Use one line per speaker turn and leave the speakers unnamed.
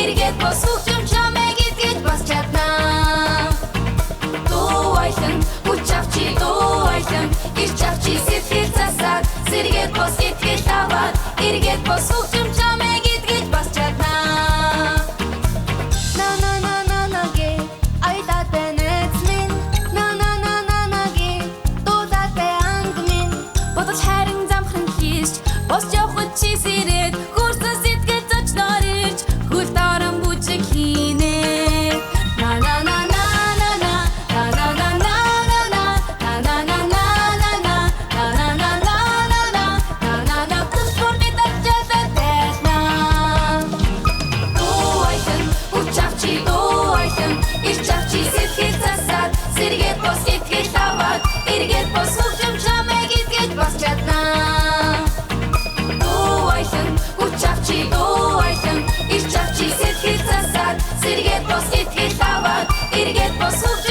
эргээд босгоч чамайг итгэж бас чадна. Дууйлан хүч авчи дууйлан ирч авчи сэтгэл засаад сэргээд бос итгэл аваад эргээд босгоч чамайг итгэж бас чадна. Бос явахд чи сэрээд хөрсөн сэтгэл зочноор ирж хөл даран бүжиг хийнэ. На на на на на на на на на на на на на на на на на тусвар мэдэрчээд тэсна. Дууйлан хүч авчи дууйлан ирч авчи сэтгэл засаад сэргээд бос итгэл аваад эргээд босгоч чамайг итгэж бас чадна. Ирч авчи сэтгэл засаад сэргээд бос итгэл аваад эргээд босгоч